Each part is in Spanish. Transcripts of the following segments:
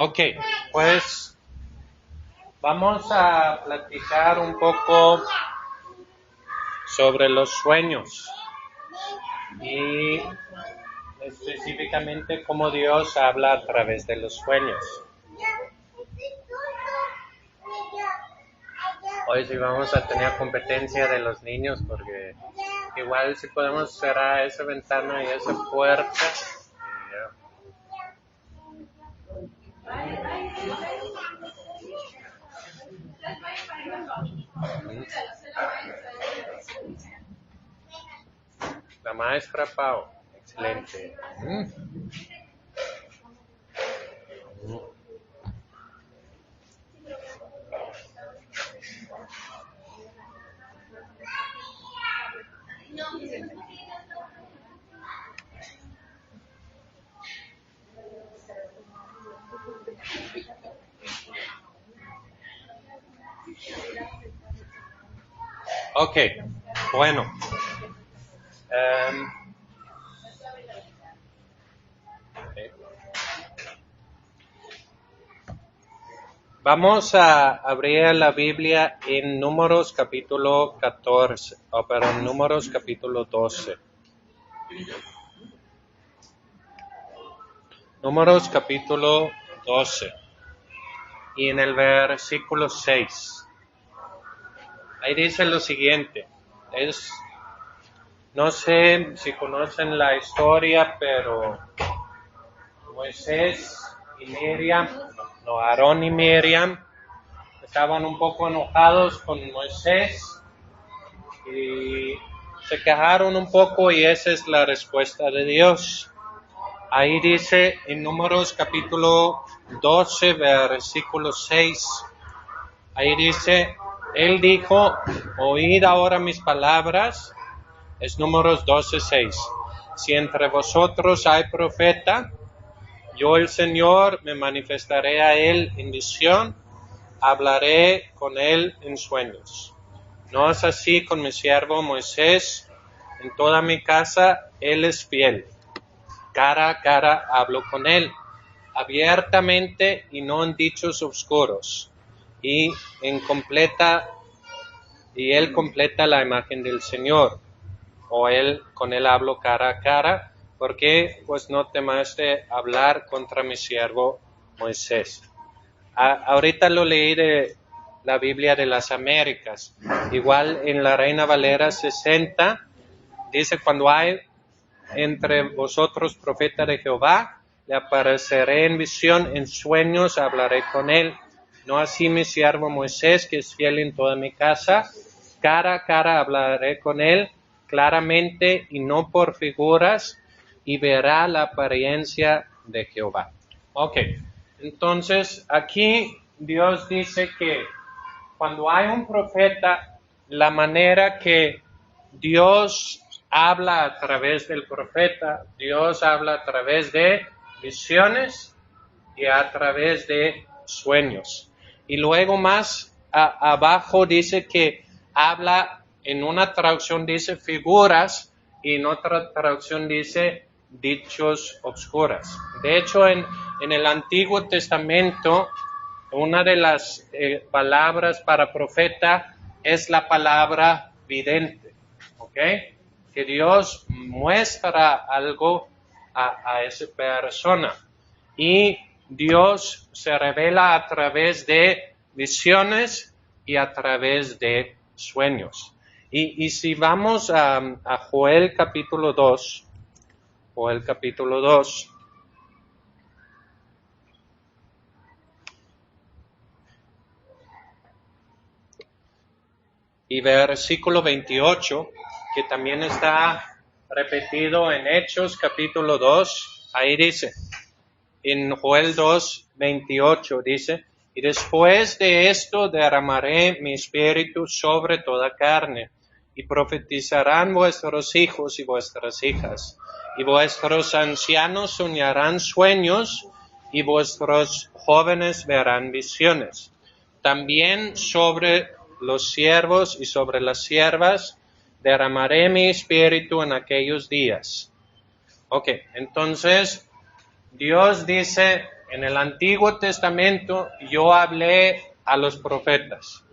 Ok, pues vamos a platicar un poco sobre los sueños y específicamente cómo Dios habla a través de los sueños. Hoy sí vamos a tener competencia de los niños porque igual si podemos cerrar esa ventana y esa puerta. La maestra Pau, excelente. Ok, bueno. Vamos a abrir la Biblia en Números capítulo 14, Números capítulo 12. Números capítulo 12 y en el versículo 6. Ahí dice lo siguiente. No sé si conocen la historia, pero Moisés y Miriam, Aarón y Miriam, estaban un poco enojados con Moisés y se quejaron un poco y esa es la respuesta de Dios. Ahí dice en Números capítulo 12, versículo 6, ahí dice, Él dijo, oíd ahora mis palabras, es Números 12, 6. Si entre vosotros hay profeta, yo el Señor me manifestaré a él en visión, hablaré con él en sueños. No es así con mi siervo Moisés, en toda mi casa él es fiel. Cara a cara hablo con él, abiertamente y no en dichos oscuros. Y él completa la imagen del Señor. Con él hablo cara a cara, porque pues no temaste hablar contra mi siervo Moisés. Ahorita lo leí de la Biblia de las Américas. Igual en la Reina Valera 60, dice, cuando hay entre vosotros profeta de Jehová, le apareceré en visión, en sueños hablaré con él. No así mi siervo Moisés, que es fiel en toda mi casa, cara a cara hablaré con él, claramente y no por figuras, y verá la apariencia de Jehová. Ok, entonces aquí Dios dice que cuando hay un profeta, la manera que Dios habla a través del profeta, Dios habla a través de visiones y a través de sueños. Y luego más abajo dice que habla, en una traducción dice figuras y en otra traducción dice dichos obscuras. De hecho, en el Antiguo Testamento, una de las palabras para profeta es la palabra vidente, ¿ok? Que Dios muestra algo a esa persona. Y Dios se revela a través de visiones y a través de sueños. Y si vamos a Joel capítulo 2, y versículo 28, que también está repetido en Hechos capítulo 2, ahí dice, en Joel 2, 28 dice, y después de esto derramaré mi espíritu sobre toda carne, y profetizarán vuestros hijos y vuestras hijas, y vuestros ancianos soñarán sueños, y vuestros jóvenes verán visiones. También sobre los siervos y sobre las siervas derramaré mi espíritu en aquellos días. Ok, entonces Dios dice en el Antiguo Testamento yo hablé a los profetas.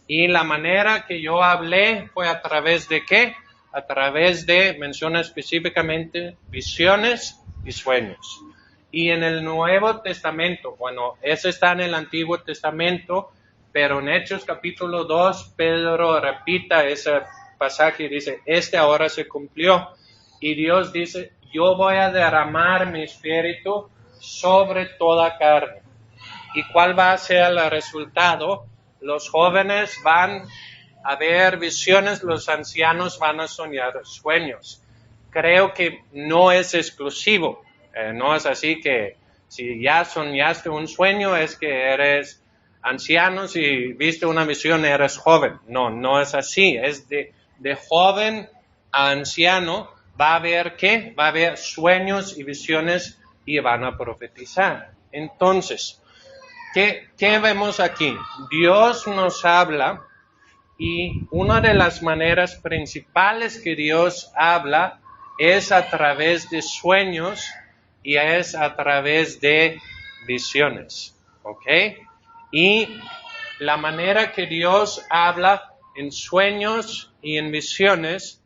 Y la manera que yo hablé fue a través de ¿qué? A través de, menciona específicamente, visiones y sueños. Y en el Nuevo Testamento, bueno, ese está en el Antiguo Testamento, pero en Hechos capítulo 2, Pedro repita ese pasaje y dice, ahora se cumplió. Y Dios dice, yo voy a derramar mi espíritu sobre toda carne. ¿Y cuál va a ser el resultado? Los jóvenes van a ver visiones, los ancianos van a soñar sueños. Creo que no es exclusivo, no es así que si ya soñaste un sueño es que eres anciano, si viste una visión eres joven. No, no es así, es de joven a anciano va a haber ¿qué? Va a haber sueños y visiones y van a profetizar. Entonces, ¿qué vemos aquí? Dios nos habla y una de las maneras principales que Dios habla es a través de sueños y es a través de visiones, ¿ok? Y la manera que Dios habla en sueños y en visiones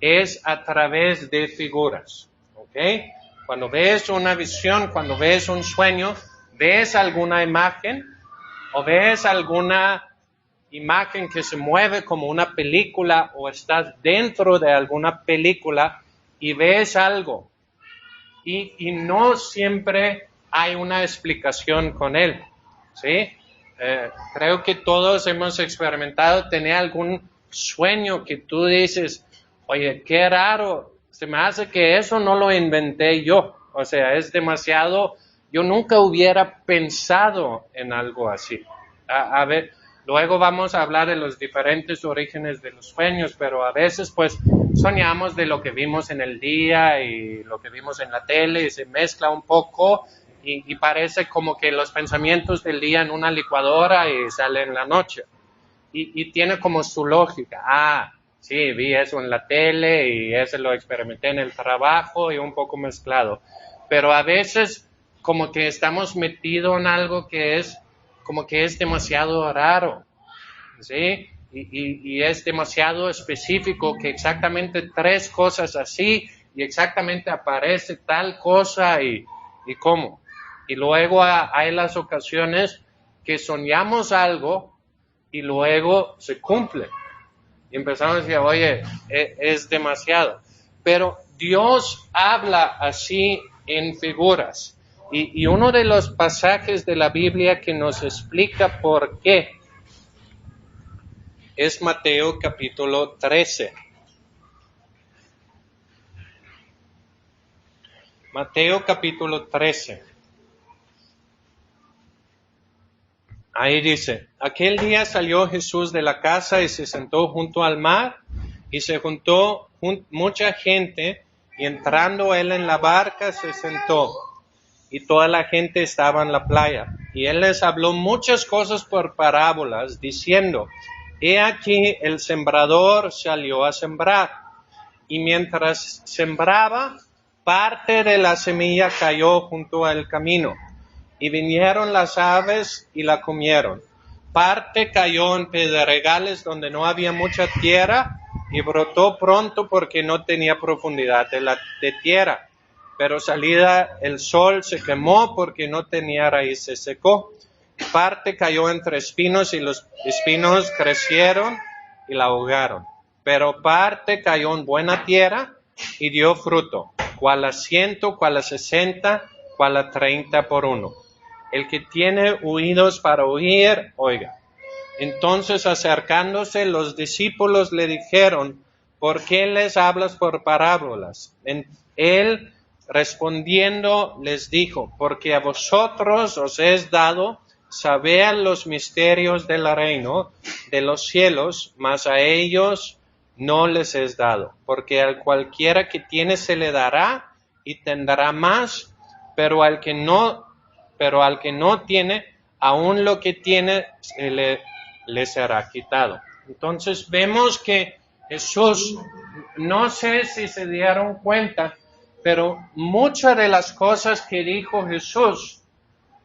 es a través de figuras, ¿ok? Cuando ves una visión, cuando ves un sueño, ¿ves alguna imagen o ves alguna imagen que se mueve como una película o estás dentro de alguna película y ves algo? Y no siempre hay una explicación con él, ¿sí? Creo que todos hemos experimentado tener algún sueño que tú dices, oye, qué raro, se me hace que eso no lo inventé yo, o sea, es demasiado, yo nunca hubiera pensado en algo así. A ver, luego vamos a hablar de los diferentes orígenes de los sueños, pero a veces pues soñamos de lo que vimos en el día y lo que vimos en la tele y se mezcla un poco y parece como que los pensamientos del día en una licuadora y sale en la noche. Y tiene como su lógica. Sí, vi eso en la tele y eso lo experimenté en el trabajo y un poco mezclado. Pero a veces como que estamos metidos en algo que es como que es demasiado raro, ¿sí? Y es demasiado específico que exactamente 3 cosas así y exactamente aparece tal cosa y cómo. Y luego hay las ocasiones que soñamos algo y luego se cumple. Y empezamos a decir, oye, es demasiado. Pero Dios habla así en figuras. Y uno de los pasajes de la Biblia que nos explica por qué es Mateo capítulo 13. Mateo capítulo 13. Ahí dice, aquel día salió Jesús de la casa y se sentó junto al mar y se juntó mucha gente y entrando él en la barca se sentó y toda la gente estaba en la playa. Y él les habló muchas cosas por parábolas diciendo, he aquí el sembrador salió a sembrar y mientras sembraba parte de la semilla cayó junto al camino. Y vinieron las aves y la comieron. Parte cayó en pedregales donde no había mucha tierra y brotó pronto porque no tenía profundidad de tierra. Pero salida el sol se quemó porque no tenía raíz, se secó. Parte cayó entre espinos y los espinos crecieron y la ahogaron. Pero parte cayó en buena tierra y dio fruto, cual a 100, cual a 60, cual a 30 por uno. El que tiene oídos para oír, oiga. Entonces acercándose los discípulos le dijeron, ¿por qué les hablas por parábolas? Él respondiendo les dijo, porque a vosotros os es dado saber los misterios del reino de los cielos, mas a ellos no les es dado. Porque al cualquiera que tiene se le dará y tendrá más, pero al que no tiene, aún lo que tiene le será quitado. Entonces vemos que Jesús, no sé si se dieron cuenta, pero muchas de las cosas que dijo Jesús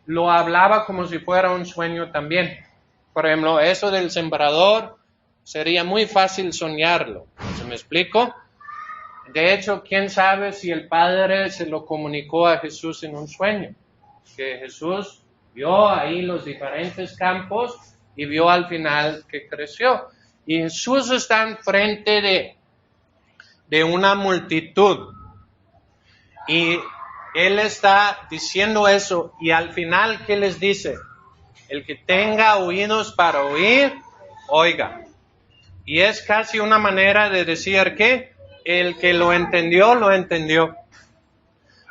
lo hablaba como si fuera un sueño también. Por ejemplo, eso del sembrador sería muy fácil soñarlo. ¿Se me explico? De hecho, quién sabe si el Padre se lo comunicó a Jesús en un sueño. Que Jesús vio ahí los diferentes campos y vio al final que creció. Y Jesús está enfrente de una multitud. Y Él está diciendo eso. Y al final, ¿qué les dice? El que tenga oídos para oír, oiga. Y es casi una manera de decir que el que lo entendió, lo entendió.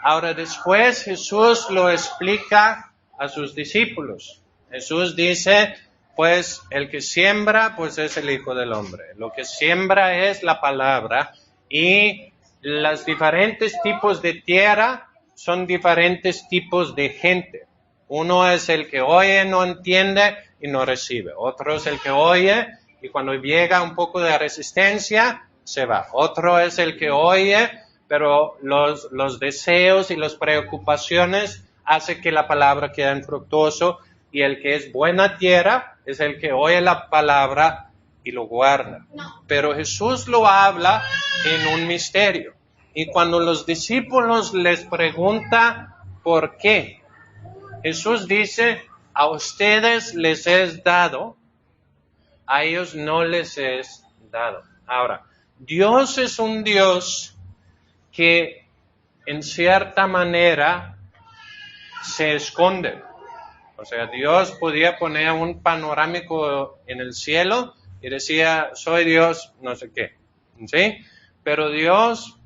Ahora después Jesús lo explica a sus discípulos. Jesús dice, pues el que siembra, pues es el Hijo del Hombre. Lo que siembra es la palabra y los diferentes tipos de tierra son diferentes tipos de gente. Uno es el que oye, no entiende y no recibe. Otro es el que oye y cuando llega un poco de resistencia, se va. Otro es el que oye, pero los deseos y las preocupaciones hacen que la palabra quede infructuoso. Y el que es buena tierra es el que oye la palabra y lo guarda. Pero Jesús lo habla en un misterio. Y cuando los discípulos les preguntan por qué, Jesús dice, a ustedes les es dado, a ellos no les es dado. Ahora, Dios es un Dios que en cierta manera se esconde. O sea, Dios podía poner un panorámico en el cielo y decía, soy Dios, no sé qué. ¿Sí? Pero Dios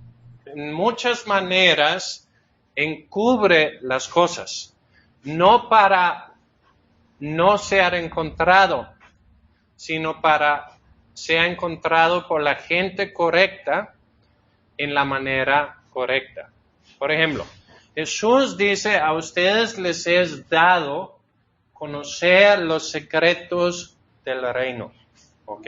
en muchas maneras encubre las cosas. No para no ser encontrado, sino para ser encontrado por la gente correcta en la manera correcta. Por ejemplo, Jesús dice, a ustedes les es dado conocer los secretos del reino. ¿Ok?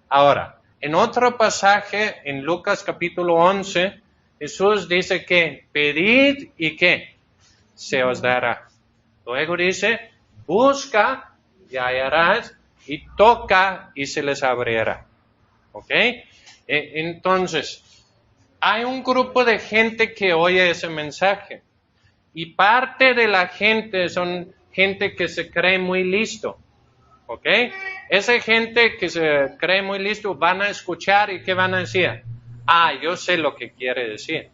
Ahora, en otro pasaje, en Lucas capítulo 11, Jesús dice que pedid y que se os dará. Luego dice, busca y hallarás, y toca y se les abrirá. ¿Ok? Entonces, hay un grupo de gente que oye ese mensaje. Y parte de la gente son gente que se cree muy listo. ¿Ok? Esa gente que se cree muy listo van a escuchar y ¿qué van a decir? Yo sé lo que quiere decir.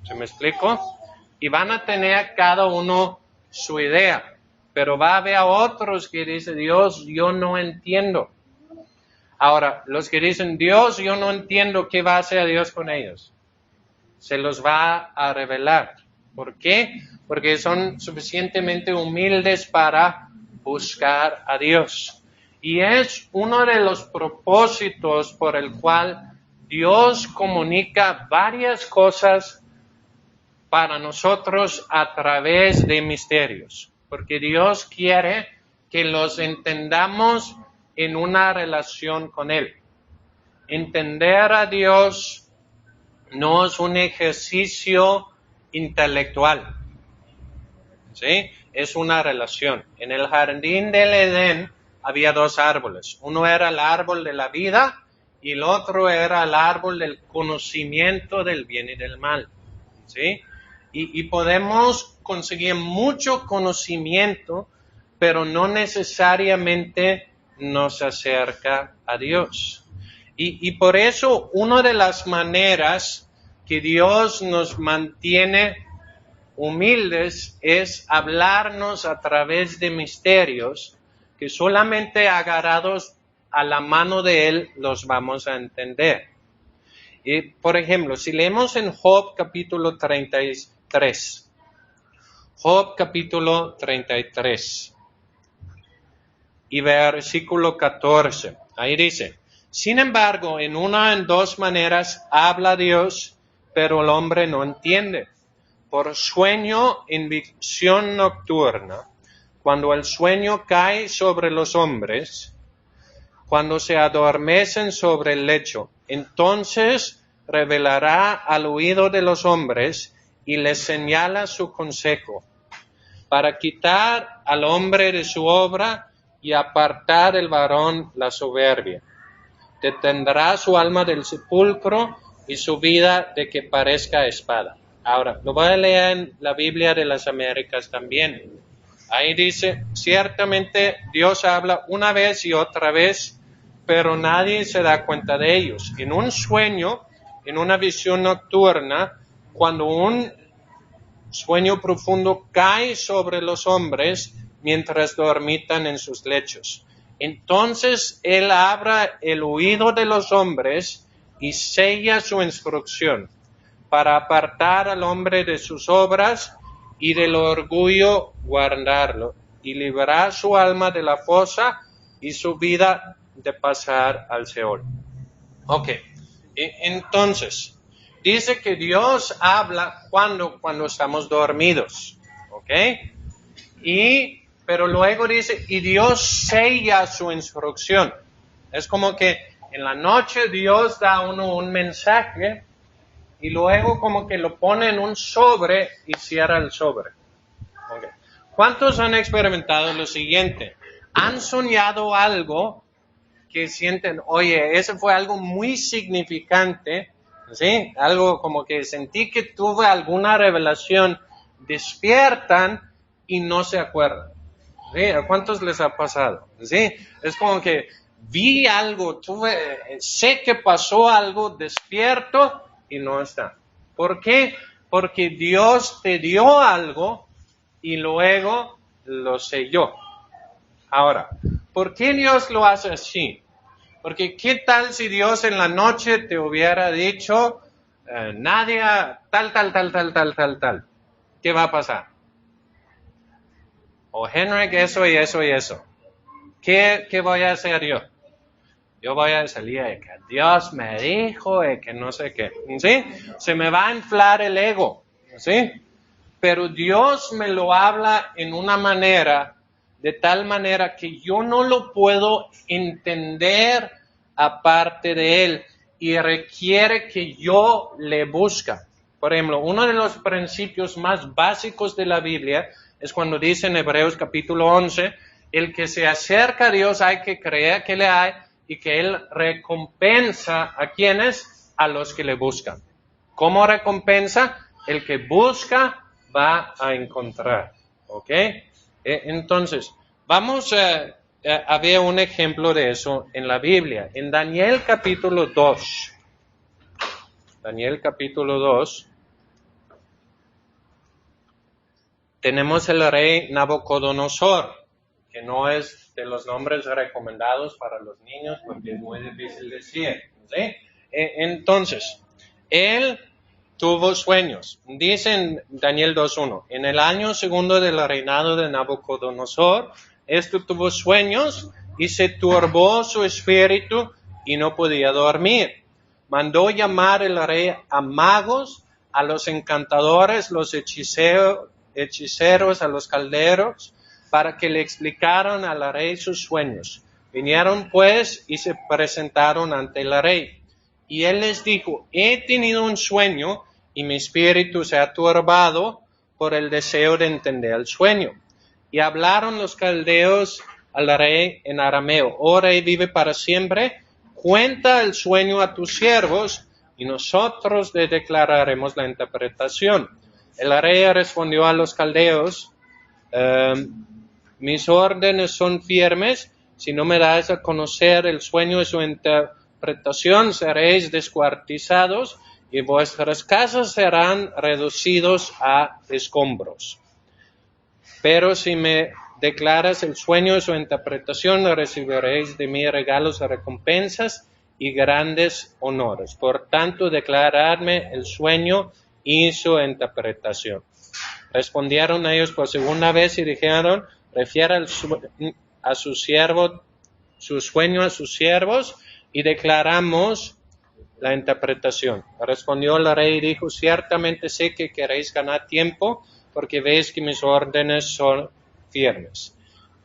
¿Se me explico? Y van a tener cada uno su idea. Pero va a haber otros que dicen, Dios, yo no entiendo. Ahora, los que dicen, Dios, yo no entiendo, ¿qué va a hacer Dios con ellos? Se los va a revelar. ¿Por qué? Porque son suficientemente humildes para buscar a Dios. Y es uno de los propósitos por el cual Dios comunica varias cosas para nosotros a través de misterios. Porque Dios quiere que los entendamos en una relación con Él. Entender a Dios no es un ejercicio intelectual, ¿sí? Es una relación. En el jardín del Edén había dos árboles. Uno era el árbol de la vida y el otro era el árbol del conocimiento del bien y del mal, ¿sí? Y podemos conseguir mucho conocimiento, pero no necesariamente nos acerca a Dios. Y por eso una de las maneras que Dios nos mantiene humildes es hablarnos a través de misterios que solamente agarrados a la mano de Él los vamos a entender. Y, por ejemplo, si leemos en Job capítulo 33, Job capítulo 33 y versículo 14, ahí dice, sin embargo, en dos maneras habla Dios, pero el hombre no entiende. Por sueño en visión nocturna, cuando el sueño cae sobre los hombres, cuando se adormecen sobre el lecho, entonces revelará al oído de los hombres y les señala su consejo. para quitar al hombre de su obra y apartar el varón la soberbia. Detendrá su alma del sepulcro y su vida de que parezca espada. Ahora, lo voy a leer en la Biblia de las Américas también. Ahí dice, ciertamente Dios habla una vez y otra vez, pero nadie se da cuenta de ellos. En un sueño, en una visión nocturna, cuando un sueño profundo cae sobre los hombres mientras dormitan en sus lechos. Entonces Él abra el oído de los hombres y sella su instrucción para apartar al hombre de sus obras y del orgullo guardarlo y librar su alma de la fosa y su vida de pasar al Seol. Ok, entonces, dice que Dios habla cuando estamos dormidos, ¿ok? Pero luego dice, y Dios sella su instrucción. Es como que en la noche Dios da a uno un mensaje y luego como que lo pone en un sobre y cierra el sobre. Okay. ¿Cuántos han experimentado lo siguiente? ¿Han soñado algo que sienten, oye, eso fue algo muy significante, ¿sí? Algo como que sentí que tuve alguna revelación, despiertan y no se acuerdan? ¿Sí? ¿A cuántos les ha pasado? ¿Sí? Es como que vi algo, sé que pasó algo, despierto y no está. ¿Por qué? Porque Dios te dio algo y luego lo selló. Ahora, ¿por qué Dios lo hace así? Porque ¿qué tal si Dios en la noche te hubiera dicho, Nadia, tal? ¿Qué va a pasar? O Henrik, eso y eso y eso. ¿Qué voy a hacer yo? Yo voy a salir de que Dios me dijo y que no sé qué. ¿Sí? Se me va a inflar el ego. ¿Sí? Pero Dios me lo habla en una manera, de tal manera que yo no lo puedo entender aparte de Él y requiere que yo le busque. Por ejemplo, uno de los principios más básicos de la Biblia es cuando dice en Hebreos capítulo 11, el que se acerca a Dios hay que creer que le hay y que Él recompensa a quienes, a los que le buscan. ¿Cómo recompensa? El que busca va a encontrar. ¿Ok? Entonces, vamos a ver un ejemplo de eso en la Biblia. En Daniel capítulo 2. Daniel capítulo 2. Tenemos el rey Nabucodonosor, que no es de los nombres recomendados para los niños porque es muy difícil decir. ¿Sí? Entonces, él tuvo sueños. Dice en Daniel 2.1, en el año segundo del reinado de Nabucodonosor, tuvo sueños y se turbó su espíritu y no podía dormir. Mandó llamar el rey a magos, a los encantadores, los hechiceros, a los calderos, para que le explicaran al rey sus sueños. Vinieron pues y se presentaron ante el rey. Y él les dijo, he tenido un sueño y mi espíritu se ha turbado por el deseo de entender el sueño. Y hablaron los caldeos al rey en arameo, oh rey, vive para siempre, cuenta el sueño a tus siervos y nosotros le declararemos la interpretación. El rey respondió a los caldeos, mis órdenes son firmes, si no me dais a conocer el sueño y su interpretación, seréis descuartizados y vuestras casas serán reducidos a escombros. Pero si me declaras el sueño y su interpretación, recibiréis de mí regalos y recompensas y grandes honores. Por tanto, declaradme el sueño y su interpretación. Respondieron ellos por segunda vez y dijeron, refiera a su siervo, su sueño a sus siervos y declaramos la interpretación. Respondió el rey y dijo, ciertamente sé que queréis ganar tiempo porque veis que mis órdenes son firmes.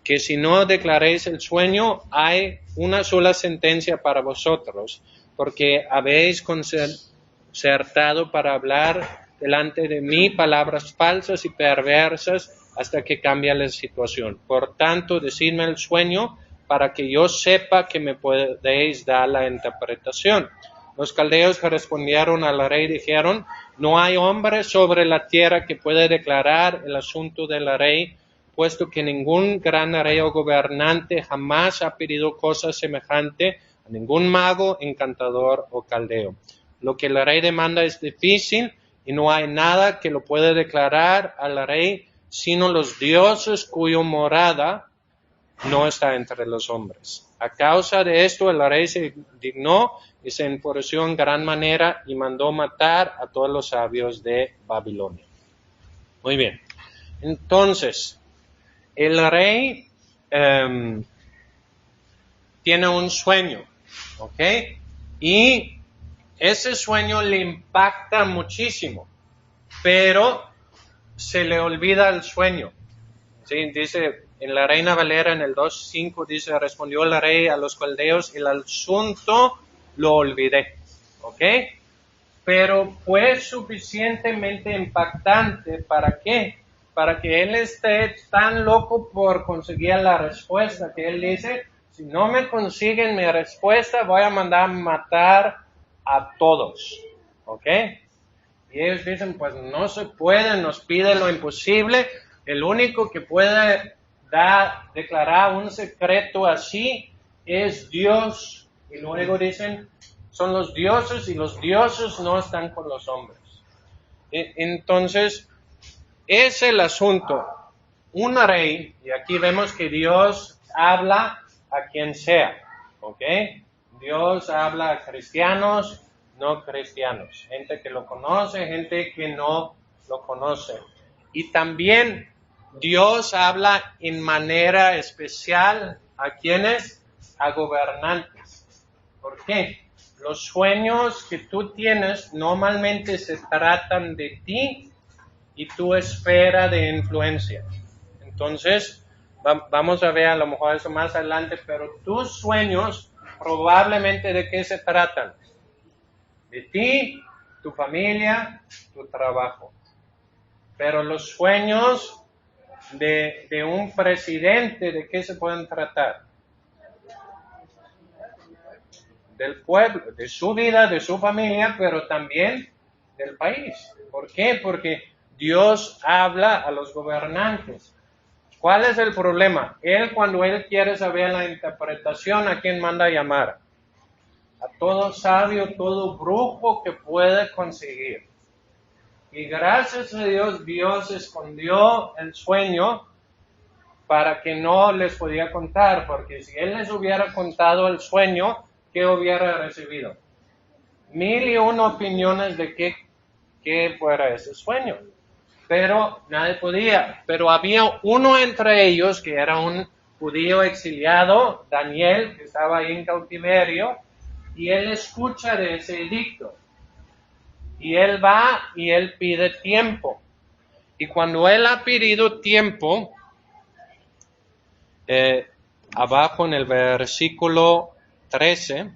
Que si no declaréis el sueño, hay una sola sentencia para vosotros, porque habéis concertado para hablar delante de mí palabras falsas y perversas, hasta que cambie la situación. Por tanto, decidme el sueño para que yo sepa que me podéis dar la interpretación. Los caldeos respondieron al rey y dijeron, no hay hombre sobre la tierra que pueda declarar el asunto del rey, puesto que ningún gran rey o gobernante jamás ha pedido cosa semejante a ningún mago, encantador o caldeo. Lo que el rey demanda es difícil y no hay nada que lo pueda declarar al rey sino los dioses cuya morada no está entre los hombres. A causa de esto el rey se indignó y se enfureció en gran manera y mandó matar a todos los sabios de Babilonia. Muy bien. Entonces, el rey tiene un sueño, ¿ok? Y ese sueño le impacta muchísimo, pero se le olvida el sueño. ¿Sí? Dice, en la Reina Valera, en el 2.5, dice, respondió el rey a los caldeos, el asunto lo olvidé, ¿ok? Pero fue suficientemente impactante, ¿para qué? Para que él esté tan loco por conseguir la respuesta, que él dice, si no me consiguen mi respuesta, voy a mandar matar a todos, ¿ok? Y ellos dicen, pues no se puede, nos pide lo imposible, el único que puede declarar un secreto así es Dios. Y luego dicen, son los dioses y los dioses no están con los hombres. Entonces, es el asunto. Un rey, y aquí vemos que Dios habla a quien sea, ¿ok? Dios habla a cristianos, no cristianos, gente que lo conoce, gente que no lo conoce. Y también Dios habla en manera especial a quienes, a gobernantes. ¿Por qué? Los sueños que tú tienes normalmente se tratan de ti y tu esfera de influencia. Entonces, vamos a ver a lo mejor eso más adelante, pero tus sueños probablemente ¿de qué se tratan? De ti, tu familia, tu trabajo. Pero los sueños de un presidente, ¿de qué se pueden tratar? Del pueblo, de su vida, de su familia, pero también del país. ¿Por qué? Porque Dios habla a los gobernantes. ¿Cuál es el problema? Cuando él quiere saber la interpretación, ¿a quién manda a llamar? A todo sabio, todo brujo que puede conseguir. Y gracias a Dios, Dios escondió el sueño para que no les podía contar, porque si él les hubiera contado el sueño, ¿qué hubiera recibido? 1001 opiniones de qué fuera ese sueño. Pero nadie podía. Pero había uno entre ellos que era un judío exiliado, Daniel, que estaba ahí en cautiverio, y él escucha de ese edicto. Y él va y él pide tiempo. Y cuando él ha pedido tiempo, abajo en el versículo 13,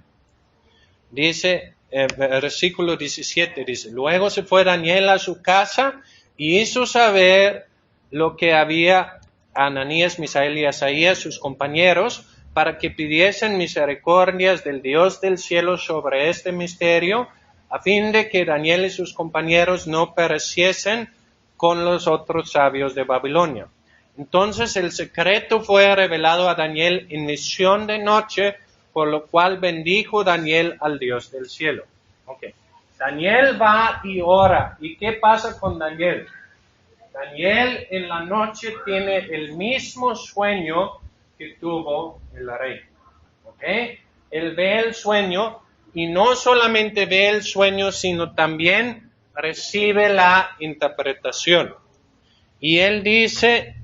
dice, versículo 17, dice, luego se fue Daniel a su casa y hizo saber lo que había a Ananías, Misael y Asaías, sus compañeros, para que pidiesen misericordias del Dios del cielo sobre este misterio, a fin de que Daniel y sus compañeros no pereciesen con los otros sabios de Babilonia. Entonces el secreto fue revelado a Daniel en visión de noche, por lo cual bendijo Daniel al Dios del cielo. Okay. Daniel va y ora. ¿Y qué pasa con Daniel? Daniel en la noche tiene el mismo sueño que tuvo el rey. Okay. Él ve el sueño y no solamente ve el sueño, sino también recibe la interpretación. Y él dice,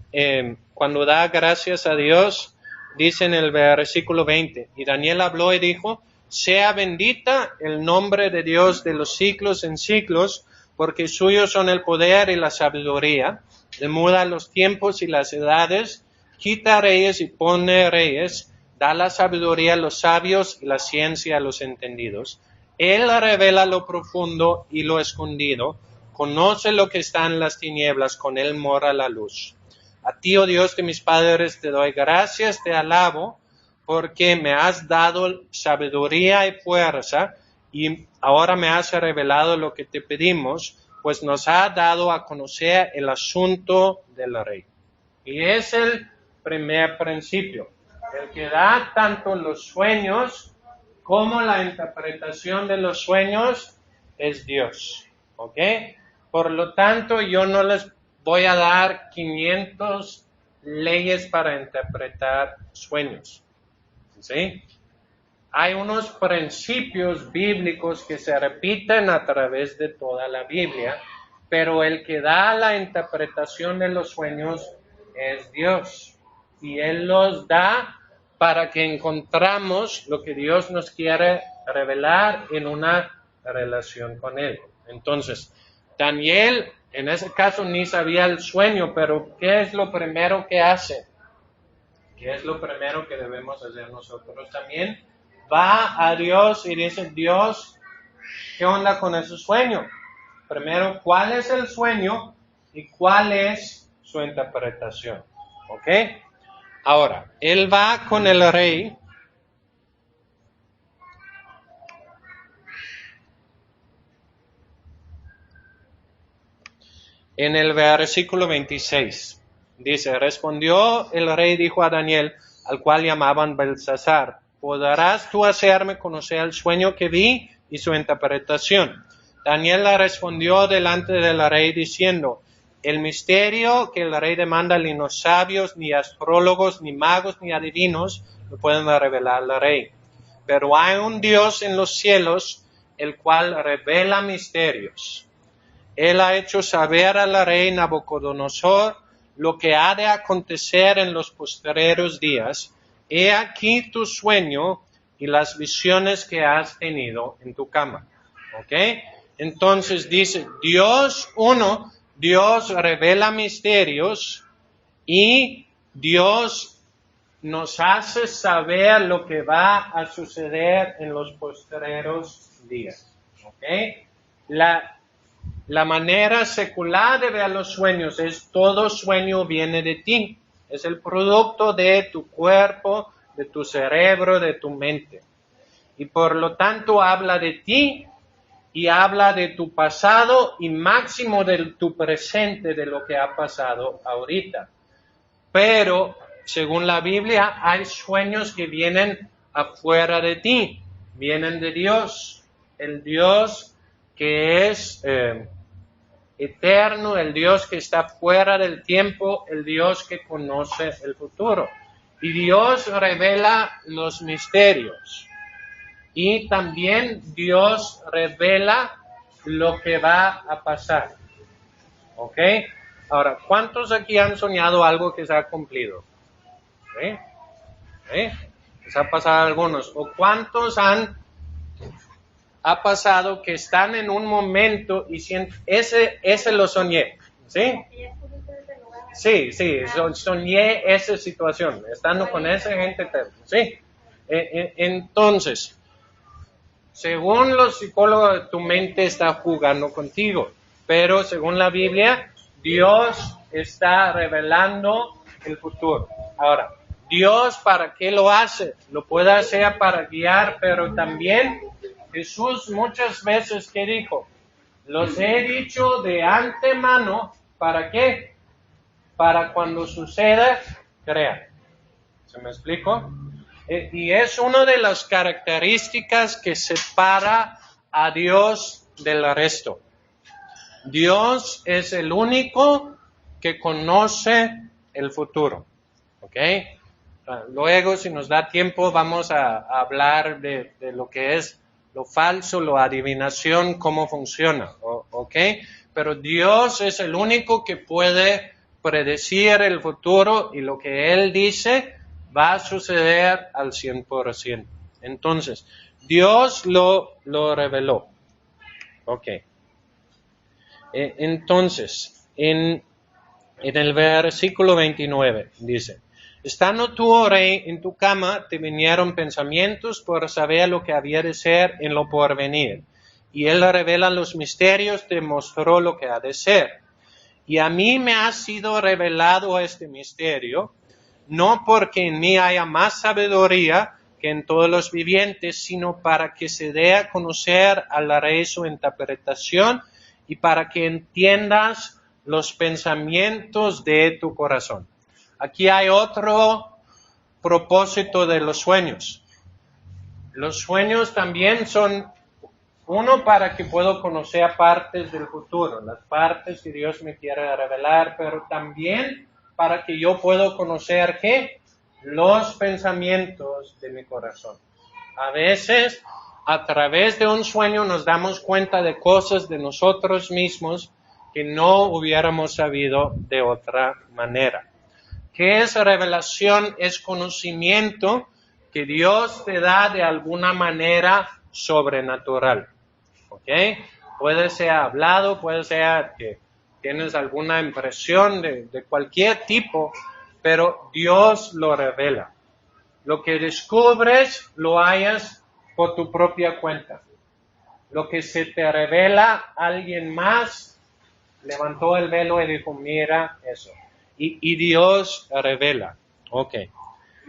cuando da gracias a Dios, dice en el versículo 20, y Daniel habló y dijo, sea bendita el nombre de Dios de los siglos en siglos, porque suyos son el poder y la sabiduría, Él muda los tiempos y las edades, quita reyes y pone reyes, da la sabiduría a los sabios y la ciencia a los entendidos. Él revela lo profundo y lo escondido, conoce lo que está en las tinieblas, con Él mora la luz. a ti, oh Dios de mis padres, te doy gracias, te alabo, porque me has dado sabiduría y fuerza, y ahora me has revelado lo que te pedimos, pues nos ha dado a conocer el asunto del rey. Y es el primer principio. El que da tanto los sueños como la interpretación de los sueños es Dios. ¿Ok? Por lo tanto, yo no les voy a dar 500 leyes para interpretar sueños. ¿Sí? Hay unos principios bíblicos que se repiten a través de toda la Biblia, pero el que da la interpretación de los sueños es Dios. Y Él los da para que encontramos lo que Dios nos quiere revelar en una relación con Él. Entonces, Daniel, en ese caso, ni sabía el sueño, pero ¿qué es lo primero que hace? ¿Qué es lo primero que debemos hacer nosotros también? Va a Dios y dice, Dios, ¿qué onda con ese sueño? Primero, ¿cuál es el sueño y cuál es su interpretación? ¿Ok? Ahora, él va con el rey. En el versículo 26, dice, respondió el rey, dijo a Daniel, al cual llamaban Belsasar, ¿podrás tú hacerme conocer el sueño que vi y su interpretación? Daniel le respondió delante del rey diciendo, el misterio que el rey demanda ni los sabios, ni astrólogos, ni magos, ni adivinos lo pueden revelar al rey. Pero hay un Dios en los cielos, el cual revela misterios. Él ha hecho saber al rey Nabucodonosor lo que ha de acontecer en los postreros días. He aquí tu sueño y las visiones que has tenido en tu cama. ¿Ok? Entonces dice, Dios revela misterios y Dios nos hace saber lo que va a suceder en los postreros días. ¿Ok? La manera secular de ver los sueños es todo sueño viene de ti. Es el producto de tu cuerpo, de tu cerebro, de tu mente. Y por lo tanto habla de ti y habla de tu pasado y máximo de tu presente, de lo que ha pasado ahorita. Pero, según la Biblia, hay sueños que vienen afuera de ti, vienen de Dios. El Dios que es eterno, el Dios que está fuera del tiempo, el Dios que conoce el futuro. Y Dios revela los misterios. Y también Dios revela lo que va a pasar. ¿Ok? Ahora, ¿cuántos aquí han soñado algo que se ha cumplido? ¿Sí? ¿Sí? ¿Les ha pasado a algunos? ¿O cuántos ha pasado que están en un momento y sienten, ese lo soñé? ¿Sí? Sí, soñé esa situación, estando con esa gente, ¿sí? Entonces, según los psicólogos, tu mente está jugando contigo, pero según la Biblia, Dios está revelando el futuro. Ahora, Dios, ¿para qué lo hace? Lo puede hacer para guiar, pero también Jesús muchas veces, ¿qué dijo? Los he dicho de antemano, ¿para qué? Para cuando suceda, crean. ¿Se me explico? Y es una de las características que separa a Dios del resto. Dios es el único que conoce el futuro. ¿Ok? Luego, si nos da tiempo, vamos a hablar de lo que es lo falso, la adivinación, cómo funciona. ¿Ok? Pero Dios es el único que puede predecir el futuro y lo que Él dice va a suceder al 100%. Entonces, Dios lo reveló. Ok. Entonces, en el versículo 29 dice, estando tú, oh rey, en tu cama, te vinieron pensamientos por saber lo que había de ser en lo porvenir. Y Él revela los misterios, te mostró lo que ha de ser. Y a mí me ha sido revelado este misterio, no porque en mí haya más sabiduría que en todos los vivientes, sino para que se dé a conocer al rey su interpretación y para que entiendas los pensamientos de tu corazón. Aquí hay otro propósito de los sueños. Los sueños también son, uno, para que puedo conocer partes del futuro, las partes que Dios me quiere revelar, pero también para que yo pueda conocer, ¿qué? Los pensamientos de mi corazón. A veces, a través de un sueño nos damos cuenta de cosas de nosotros mismos que no hubiéramos sabido de otra manera. ¿Qué es revelación? Es conocimiento que Dios te da de alguna manera sobrenatural. ¿Ok? Puede ser hablado, puede ser que tienes alguna impresión de cualquier tipo, pero Dios lo revela. Lo que descubres lo hallas por tu propia cuenta. Lo que se te revela, alguien más levantó el velo y dijo, mira eso. Y Dios revela. Ok.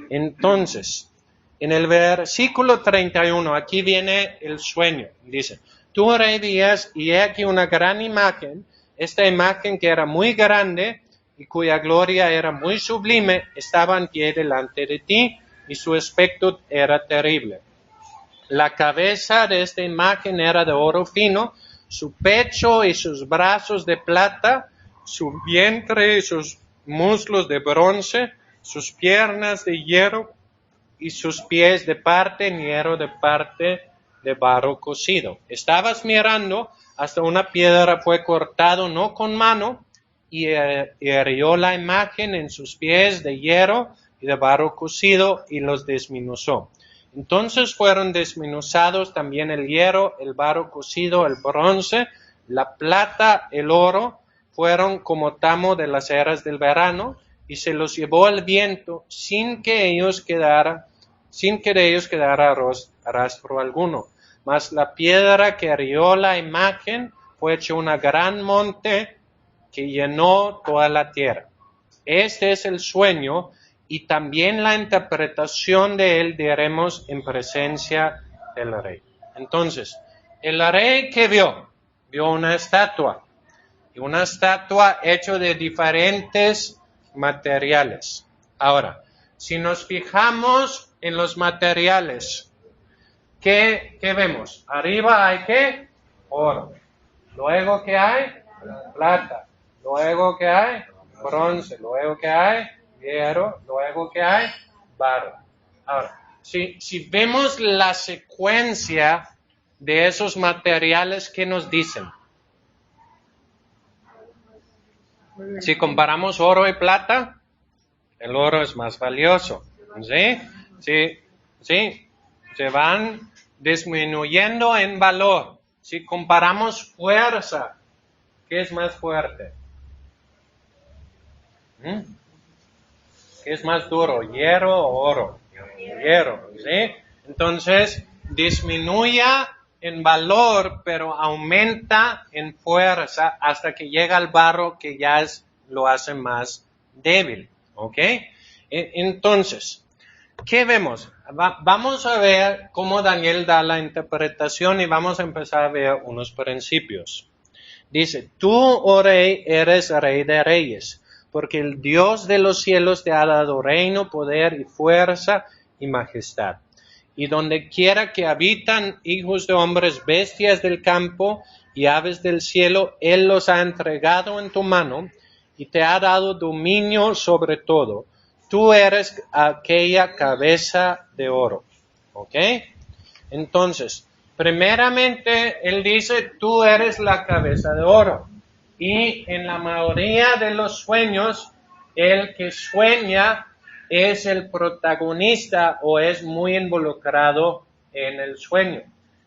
Entonces, en el versículo 31, aquí viene el sueño. Dice, tú rey veías y he aquí una gran imagen, esta imagen que era muy grande y cuya gloria era muy sublime, estaba en pie delante de ti y su aspecto era terrible. La cabeza de esta imagen era de oro fino, su pecho y sus brazos de plata, su vientre y sus muslos de bronce, sus piernas de hierro y sus pies de parte en hierro de parte de barro cocido. Estabas mirando, hasta una piedra fue cortado no con mano, y hirió la imagen en sus pies de hierro y de barro cocido y los desmenuzó. Entonces fueron desmenuzados también el hierro, el barro cocido, el bronce, la plata, el oro, fueron como tamo de las eras del verano, y se los llevó el viento sin que de ellos quedara rastro alguno. Mas la piedra que hirió la imagen fue hecha un gran monte que llenó toda la tierra. Este es el sueño y también la interpretación de él diremos en presencia del rey. Entonces, el rey que vio una estatua, y una estatua hecha de diferentes materiales. Ahora, si nos fijamos en los materiales, ¿qué vemos? Arriba hay ¿qué? Oro. Luego, ¿qué hay? Plata. Luego, ¿qué hay? Bronce. Luego, ¿qué hay? Hierro. Luego, ¿qué hay? Barro. Ahora, si vemos la secuencia de esos materiales, ¿qué nos dicen? Si comparamos oro y plata, el oro es más valioso. ¿Sí? Se van disminuyendo en valor. Si comparamos fuerza, ¿qué es más fuerte? ¿Qué es más duro, hierro o oro? Hierro, ¿sí? Entonces, disminuye en valor, pero aumenta en fuerza hasta que llega al barro que ya lo hace más débil, ¿ok? Entonces, ¿qué vemos? Vamos a ver cómo Daniel da la interpretación y vamos a empezar a ver unos principios. Dice, tú, oh rey, eres rey de reyes, porque el Dios de los cielos te ha dado reino, poder y fuerza y majestad. Y donde quiera que habitan hijos de hombres, bestias del campo y aves del cielo, Él los ha entregado en tu mano y te ha dado dominio sobre todo. Tú eres aquella cabeza de oro. ¿Ok? Entonces, primeramente, Él dice, tú eres la cabeza de oro. Y en la mayoría de los sueños, el que sueña es el protagonista o es muy involucrado en el sueño.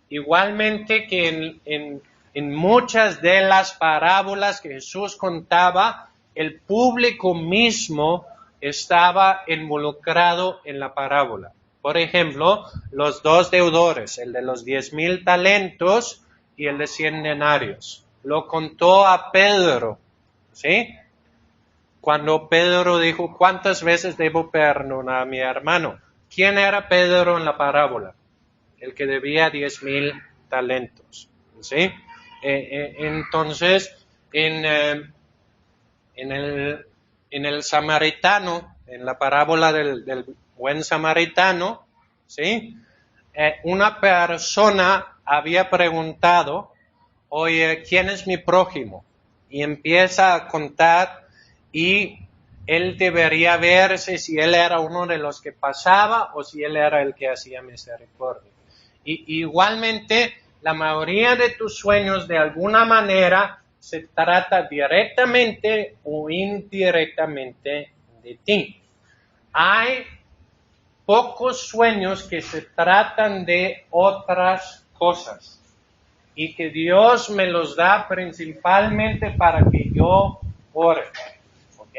Igualmente que en muchas de las parábolas que Jesús contaba, el público mismo estaba involucrado en la parábola. Por ejemplo, los dos deudores, el de los 10,000 talentos y el de 100 denarios. Lo contó a Pedro, ¿sí? Cuando Pedro dijo, ¿cuántas veces debo perdonar a mi hermano? ¿Quién era Pedro en la parábola? El que debía 10,000 talentos, ¿sí? Entonces, en el samaritano, en la parábola del buen samaritano, ¿sí? Una persona había preguntado, oye, ¿quién es mi prójimo? Y empieza a contar y él debería verse si él era uno de los que pasaba o si él era el que hacía misericordia. Y igualmente, la mayoría de tus sueños de alguna manera se trata directamente o indirectamente de ti. Hay pocos sueños que se tratan de otras cosas y que Dios me los da principalmente para que yo ore, ¿ok?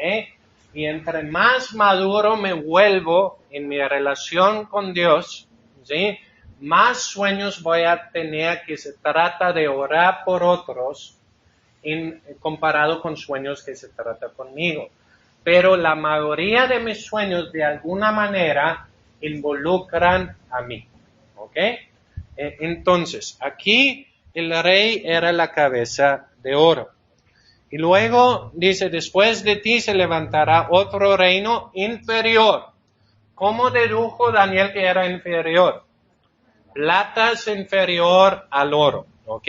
Y entre más maduro me vuelvo en mi relación con Dios, ¿sí? Más sueños voy a tener que se trata de orar por otros comparado con sueños que se trata conmigo. Pero la mayoría de mis sueños de alguna manera involucran a mí, ¿ok? Entonces, aquí el rey era la cabeza de oro. Y luego dice, después de ti se levantará otro reino inferior. ¿Cómo dedujo Daniel que era inferior? Plata es inferior al oro, ¿ok?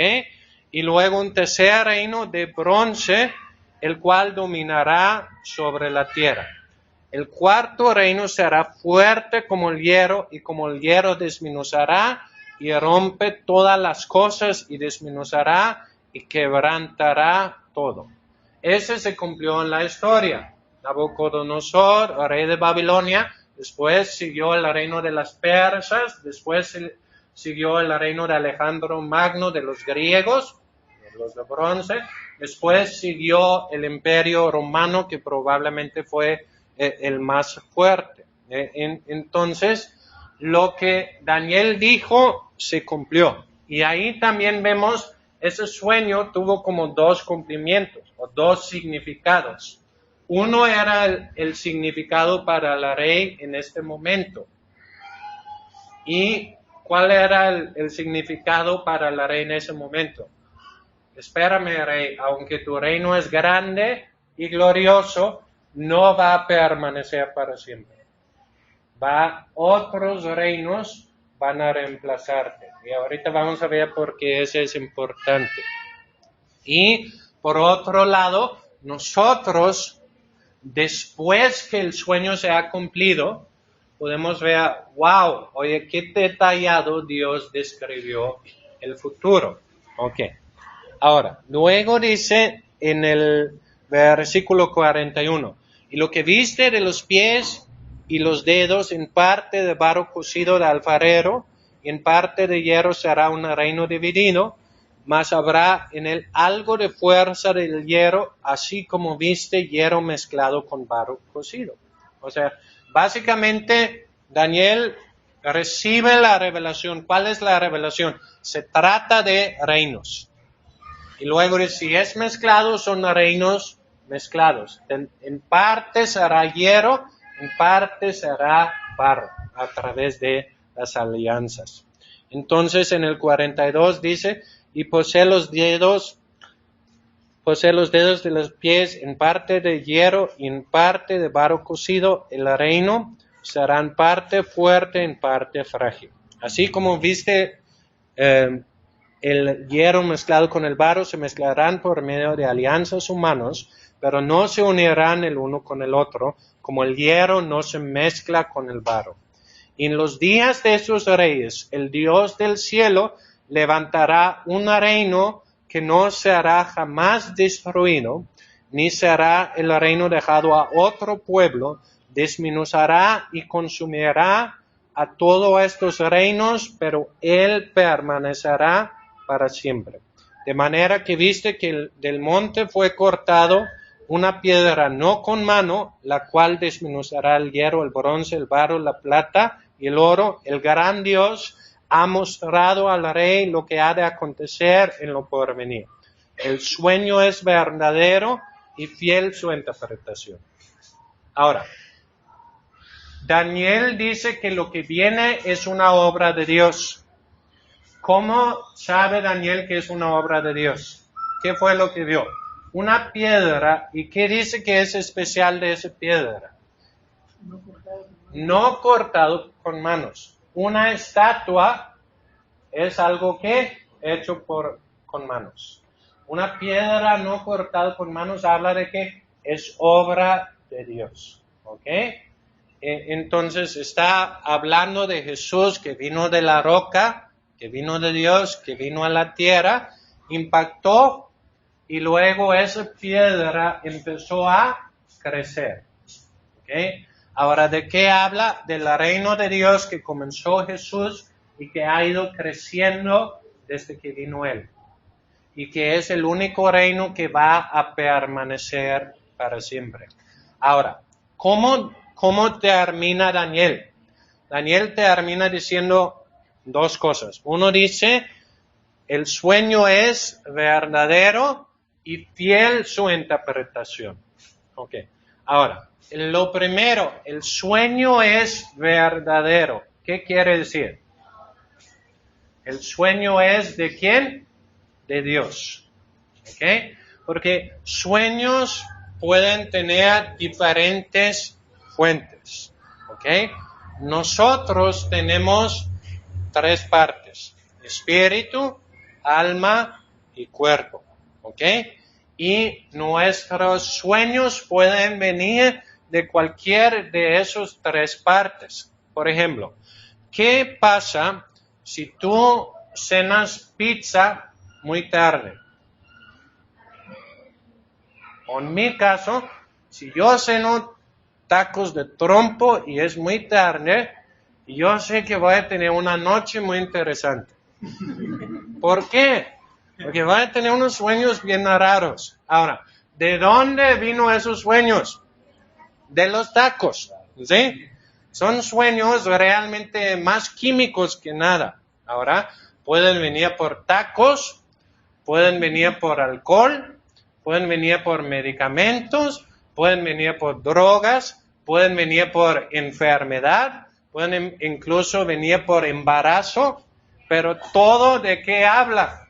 Y luego un tercer reino de bronce, el cual dominará sobre la tierra. El cuarto reino será fuerte como el hierro, y como el hierro desmenuzará y rompe todas las cosas y desmenuzará y quebrantará todo. Ese se cumplió en la historia. Nabucodonosor, rey de Babilonia, después siguió el reino de las persas, después siguió el reino de Alejandro Magno de los griegos, de los de bronce, después siguió el imperio romano que probablemente fue el más fuerte. Entonces, lo que Daniel dijo se cumplió. Y ahí también vemos, ese sueño tuvo como dos cumplimientos o dos significados. Uno era el significado para la rey en este momento. ¿Y cuál era el significado para la rey en ese momento? Espérame, rey, aunque tu reino es grande y glorioso, no va a permanecer para siempre. Otros reinos van a reemplazarte. Y ahorita vamos a ver por qué eso es importante. Y por otro lado, nosotros, después que el sueño se ha cumplido, podemos ver, wow, oye, qué detallado Dios describió el futuro. Ok. Ahora, luego dice en el versículo 41, y lo que viste de los pies y los dedos en parte de barro cocido de alfarero, y en parte de hierro será un reino dividido, mas habrá en él algo de fuerza del hierro, así como viste hierro mezclado con barro cocido. O sea, básicamente Daniel recibe la revelación. ¿Cuál es la revelación? Se trata de reinos. Y luego, si es mezclado, son reinos mezclados. En parte será hierro, en parte será barro, a través de las alianzas. Entonces, en el 42 dice, y posee los dedos de los pies en parte de hierro y en parte de barro cocido. El reino será en parte fuerte, en parte frágil. Así como viste el hierro mezclado con el barro, se mezclarán por medio de alianzas humanas, pero no se unirán el uno con el otro, como el hierro no se mezcla con el barro. Y en los días de esos reyes, el Dios del cielo levantará un reino que no será jamás destruido, ni será el reino dejado a otro pueblo, desmenuzará y consumirá a todos estos reinos, pero él permanecerá para siempre. De manera que viste que del monte fue cortado una piedra no con mano, la cual desmenuzará el hierro, el bronce, el barro, la plata y el oro. El gran Dios ha mostrado al rey lo que ha de acontecer en lo porvenir. El sueño es verdadero y fiel su interpretación. Ahora, Daniel dice que lo que viene es una obra de Dios. ¿Cómo sabe Daniel que es una obra de Dios? ¿Qué fue lo que vio? Una piedra. ¿Y qué dice que es especial de esa piedra? No cortado con manos. Una estatua es algo que hecho con manos. Una piedra no cortada con manos habla de que es obra de Dios. ¿Ok? Entonces está hablando de Jesús que vino de la roca, que vino de Dios, que vino a la tierra, impactó y luego esa piedra empezó a crecer. ¿Okay? Ahora, ¿de qué habla? Del reino de Dios que comenzó Jesús y que ha ido creciendo desde que vino Él. Y que es el único reino que va a permanecer para siempre. Ahora, ¿cómo termina Daniel? Daniel termina diciendo dos cosas. Uno dice, el sueño es verdadero y fiel su interpretación. Ok. Ahora, lo primero, el sueño es verdadero. ¿Qué quiere decir? El sueño es ¿de quién? De Dios. ¿Ok? Porque sueños pueden tener diferentes fuentes. ¿Ok? Nosotros tenemos tres partes: espíritu, alma y cuerpo. ¿Ok? Y nuestros sueños pueden venir de cualquier de esas tres partes. Por ejemplo, ¿qué pasa si tú cenas pizza muy tarde? O en mi caso, si yo ceno tacos de trompo y es muy tarde, yo sé que voy a tener una noche muy interesante. ¿Por qué? Porque voy a tener unos sueños bien raros. Ahora, ¿de dónde vino esos sueños? De los tacos, ¿sí? Son sueños realmente más químicos que nada. Ahora, pueden venir por tacos, pueden venir por alcohol, pueden venir por medicamentos, pueden venir por drogas, pueden venir por enfermedad, pueden incluso venir por embarazo, pero todo ¿de qué habla?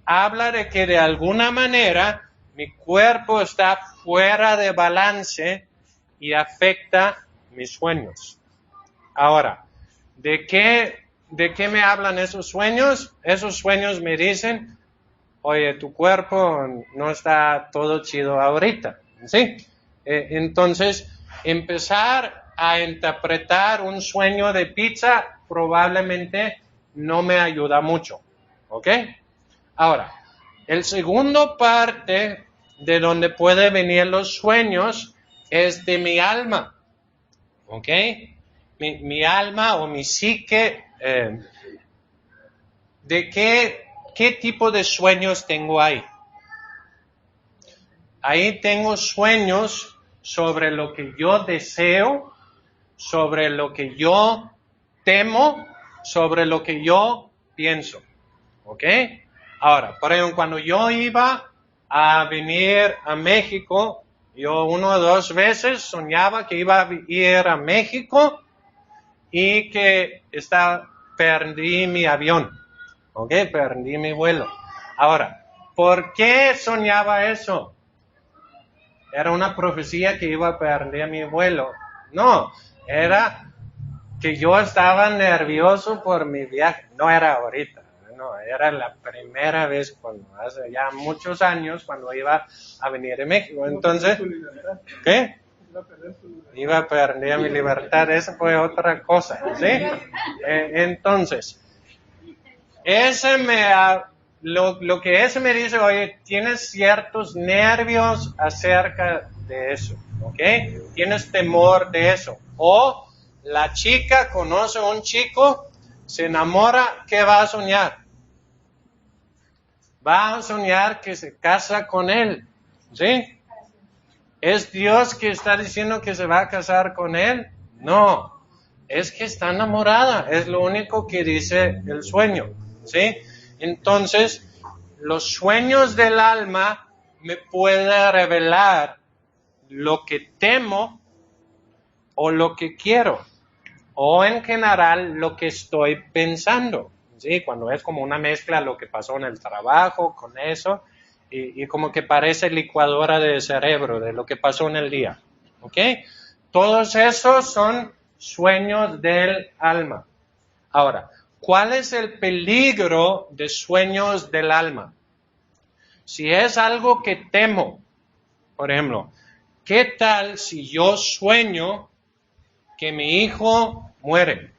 Habla de que de alguna manera mi cuerpo está fuera de balance y afecta mis sueños. Ahora, ¿de qué me hablan esos sueños? Esos sueños me dicen, oye, tu cuerpo no está todo chido ahorita, ¿sí? Entonces, empezar a interpretar un sueño de pizza probablemente no me ayuda mucho, ¿ok? Ahora, el segundo parte de donde pueden venir los sueños es de mi alma, ¿ok? Mi alma o mi psique, ¿de qué tipo de sueños tengo ahí? Ahí tengo sueños sobre lo que yo deseo, sobre lo que yo temo, sobre lo que yo pienso, ¿ok? Ahora, por ejemplo, cuando yo iba a venir a México, yo 1 o 2 veces soñaba que iba a ir a México y que perdí mi avión, ¿ok? Perdí mi vuelo. Ahora, ¿por qué soñaba eso? ¿Era una profecía que iba a perder mi vuelo? No, era que yo estaba nervioso por mi viaje. No era ahorita, no, era la primera vez cuando hace ya muchos años cuando iba a venir a México. Entonces, ¿qué? Iba a perder mi libertad, esa fue otra cosa, ¿sí? Entonces, lo que ese me dice, oye, tienes ciertos nervios acerca de eso, ¿ok? Tienes temor de eso. O la chica conoce a un chico, se enamora, ¿qué va a soñar? Va a soñar que se casa con él, ¿sí? ¿Es Dios que está diciendo que se va a casar con él? No, es que está enamorada, es lo único que dice el sueño, ¿sí? Entonces, los sueños del alma me puede revelar lo que temo o lo que quiero, o en general lo que estoy pensando, ¿sí? Cuando es como una mezcla lo que pasó en el trabajo con eso, y como que parece licuadora de cerebro de lo que pasó en el día, ¿ok? Todos esos son sueños del alma. Ahora, ¿cuál es el peligro de sueños del alma? Si es algo que temo, por ejemplo, ¿qué tal si yo sueño que mi hijo muere?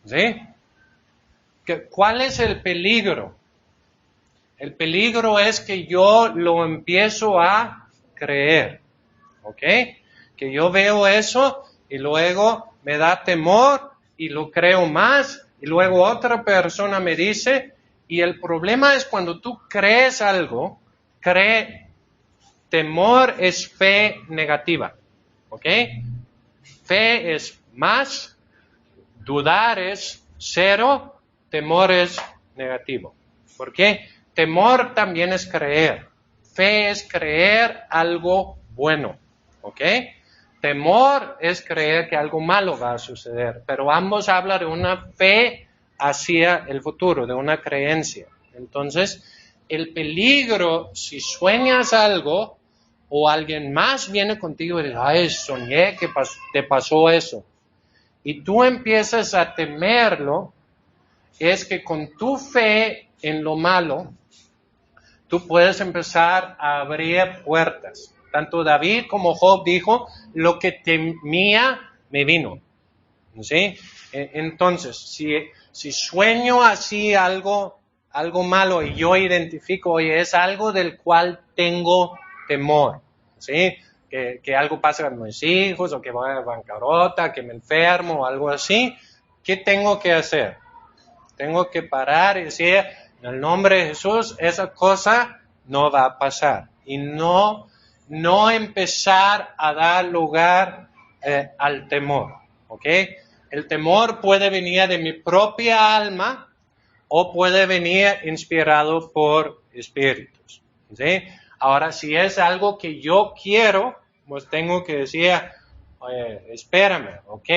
¿Sí? ¿Cuál es el peligro? El peligro es que yo lo empiezo a creer, ¿ok? Que yo veo eso y luego me da temor y lo creo más y luego otra persona me dice, y el problema es cuando tú crees algo, temor es fe negativa, ¿ok? Fe es más, dudar es cero, temor es negativo. ¿Por qué? Temor también es creer. Fe es creer algo bueno, ¿ok? Temor es creer que algo malo va a suceder, pero ambos hablan de una fe hacia el futuro, de una creencia. Entonces, el peligro, si sueñas algo o alguien más viene contigo y dice, ay, soñé que te pasó eso, y tú empiezas a temerlo, es que con tu fe en lo malo, tú puedes empezar a abrir puertas. Tanto David como Job dijo, lo que temía me vino. ¿Sí? Entonces, si sueño así algo malo y yo identifico, oye, es algo del cual tengo temor, ¿sí? Que algo pase con mis hijos o que vaya a bancarrota, que me enfermo o algo así, ¿qué tengo que hacer? Tengo que parar y decir, en el nombre de Jesús, esa cosa no va a pasar. Y no empezar a dar lugar al temor, ¿ok? El temor puede venir de mi propia alma o puede venir inspirado por espíritus, ¿sí? Ahora, si es algo que yo quiero, pues tengo que decir, oye, espérame, ¿ok?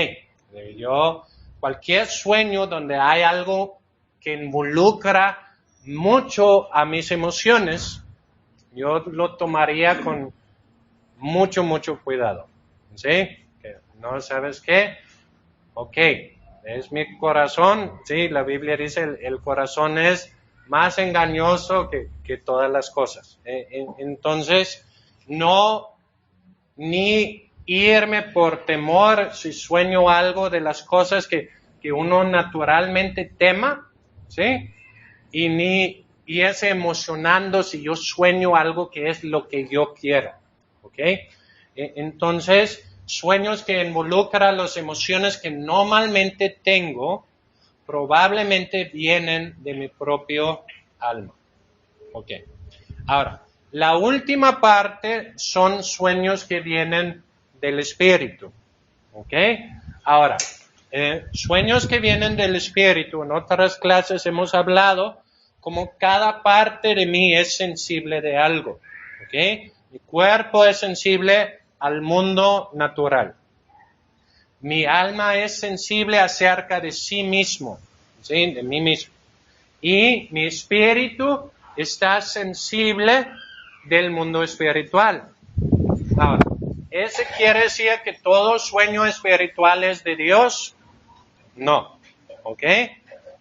Cualquier sueño donde hay algo que involucra mucho a mis emociones, yo lo tomaría con mucho cuidado, ¿sí? Que no sabes qué, ok, es mi corazón, sí, la Biblia dice el corazón es más engañoso que todas las cosas. Entonces, ni irme por temor si sueño algo de las cosas que uno naturalmente tema, ¿sí? Y irse emocionando si yo sueño algo que es lo que yo quiera, ¿ok? Entonces, sueños que involucran las emociones que normalmente tengo, probablemente vienen de mi propio alma, ¿ok? Ahora, la última parte son sueños que vienen del espíritu, ¿ok? Ahora, sueños que vienen del espíritu, en otras clases hemos hablado como cada parte de mí es sensible de algo, ¿ok? Mi cuerpo es sensible al mundo natural. Mi alma es sensible acerca de sí mismo, ¿sí? De mí mismo. Y mi espíritu está sensible del mundo espiritual. Ahora, ¿ese quiere decir que todo sueño espiritual es de Dios? No, ¿ok?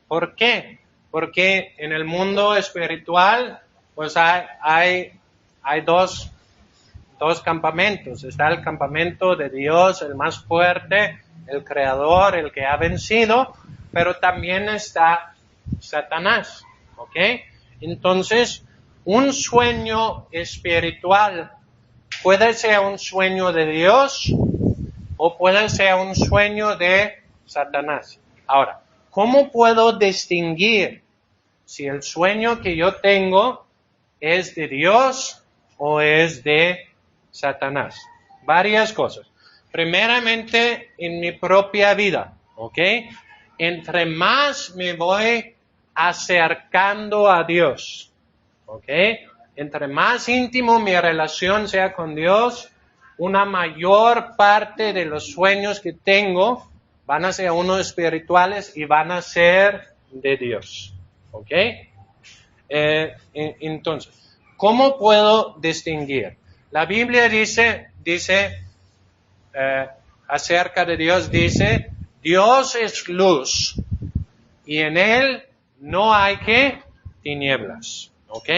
¿Por qué? Porque en el mundo espiritual, pues hay dos campamentos. Está el campamento de Dios, el más fuerte, el creador, el que ha vencido, pero también está Satanás, ¿ok? Entonces, un sueño espiritual puede ser un sueño de Dios o puede ser un sueño de Satanás. Ahora, ¿cómo puedo distinguir si el sueño que yo tengo es de Dios o es de Satanás? Varias cosas. Primeramente, en mi propia vida, ¿ok? Entre más me voy acercando a Dios, ¿ok? entre más íntimo mi relación sea con Dios, una mayor parte de los sueños que tengo van a ser unos espirituales y van a ser de Dios. ¿Ok? Entonces, ¿cómo puedo distinguir? La Biblia dice acerca de Dios, dice, Dios es luz y en Él no hay ¿qué? Tinieblas. ¿Ok?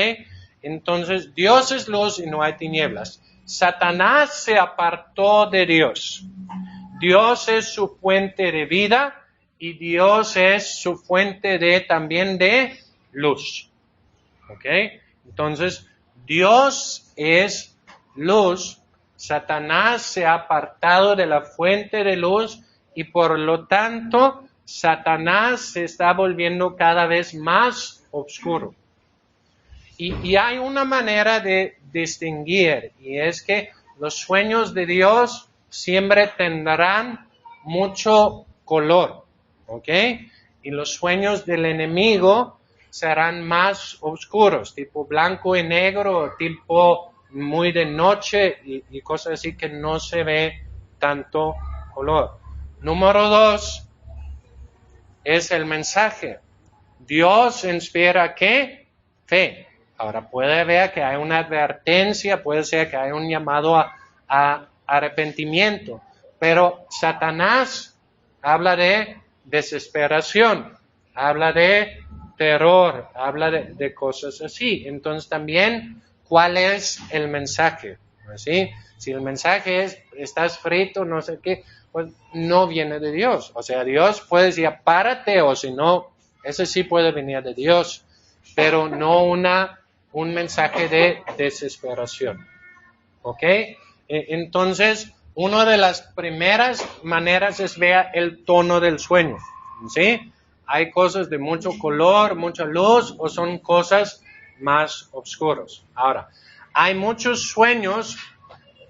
Entonces, Dios es luz y no hay tinieblas. Satanás se apartó de Dios. Dios es su fuente de vida y Dios es su fuente también de luz. ¿Ok? Entonces, Dios es luz, Satanás se ha apartado de la fuente de luz y por lo tanto, Satanás se está volviendo cada vez más oscuro. Y hay una manera de distinguir, y es que los sueños de Dios siempre tendrán mucho color, ¿ok? Y los sueños del enemigo serán más oscuros, tipo blanco y negro, tipo muy de noche y cosas así que no se ve tanto color. Número 2 es el mensaje. Dios inspira ¿qué? Fe. Ahora puede ver que hay una advertencia, puede ser que hay un llamado a arrepentimiento, pero Satanás habla de desesperación, habla de terror, habla de cosas así. Entonces también, ¿cuál es el mensaje? ¿Sí? Si el mensaje es, estás frito, no sé qué, pues no viene de Dios. O sea, Dios puede decir, párate, o si no, ese sí puede venir de Dios, pero no un mensaje de desesperación. ¿Ok? Entonces, una de las primeras maneras es ver el tono del sueño. ¿Sí? Hay cosas de mucho color, mucha luz, o son cosas más oscuras. Ahora, hay muchos sueños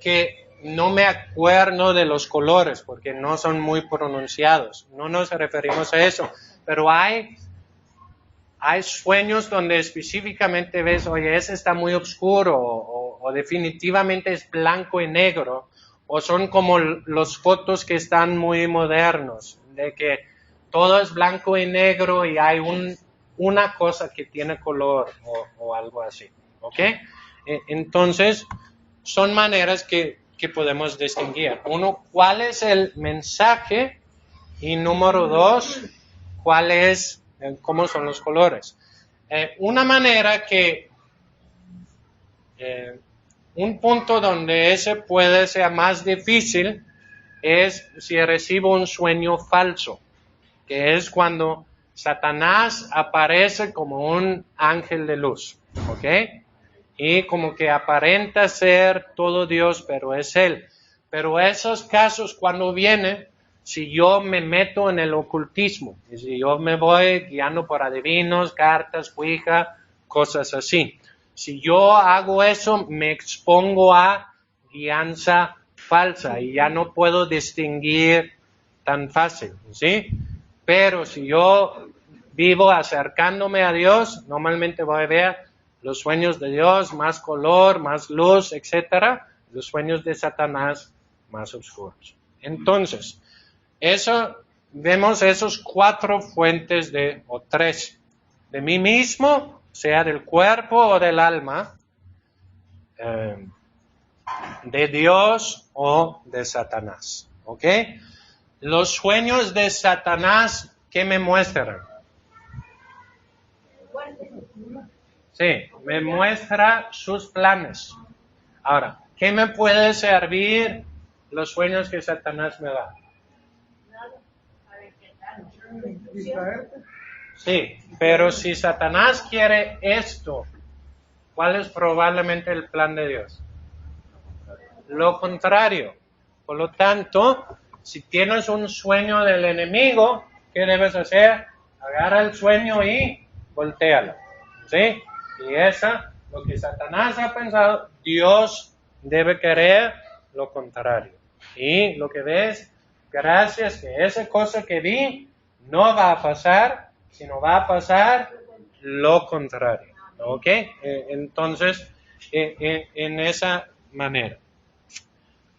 que no me acuerdo de los colores porque no son muy pronunciados. No nos referimos a eso, pero hay sueños donde específicamente ves, oye, ese está muy oscuro o definitivamente es blanco y negro, o son como los fotos que están muy modernos, de que todo es blanco y negro y hay una cosa que tiene color o algo así. ¿Ok? Entonces, son maneras que podemos distinguir. Uno, ¿cuál es el mensaje? Y número 2, ¿cómo son los colores? Una manera un punto donde ese puede ser más difícil es si recibo un sueño falso, que es cuando Satanás aparece como un ángel de luz, ¿ok? Y como que aparenta ser todo Dios, pero es Él. Pero esos casos cuando vienen, si yo me meto en el ocultismo, y si yo me voy guiando por adivinos, cartas, ouija, cosas así. Si yo hago eso, me expongo a guianza falsa y ya no puedo distinguir tan fácil, ¿sí? Pero si yo vivo acercándome a Dios, normalmente voy a ver los sueños de Dios, más color, más luz, etcétera. Los sueños de Satanás, más oscuros. Entonces, vemos esos 4 fuentes o 3, de mí mismo, sea del cuerpo o del alma, de Dios o de Satanás. ¿Ok? Los sueños de Satanás, ¿qué me muestran? Sí, me muestra sus planes. Ahora, ¿qué me puede servir los sueños que Satanás me da? Sí, pero si Satanás quiere esto, ¿cuál es probablemente el plan de Dios? Lo contrario. Por lo tanto, si tienes un sueño del enemigo, ¿qué debes hacer? Agarra el sueño y voltéalo. ¿Sí? Y lo que Satanás ha pensado, Dios debe querer lo contrario. Y lo que ves, gracias que esa cosa que vi no va a pasar, sino va a pasar lo contrario. ¿Ok? Entonces, en esa manera.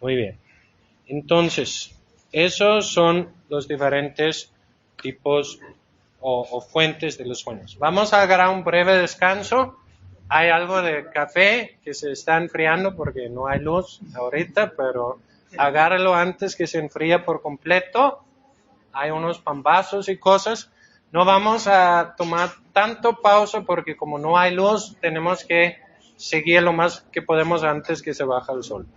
Muy bien. Entonces, esos son los diferentes tipos o fuentes de los sueños. Vamos a agarrar un breve descanso. Hay algo de café que se está enfriando porque no hay luz ahorita, pero agárralo antes que se enfríe por completo. Hay unos pambazos y cosas. No vamos a tomar tanto pausa porque como no hay luz, tenemos que seguir lo más que podemos antes que se baja el sol.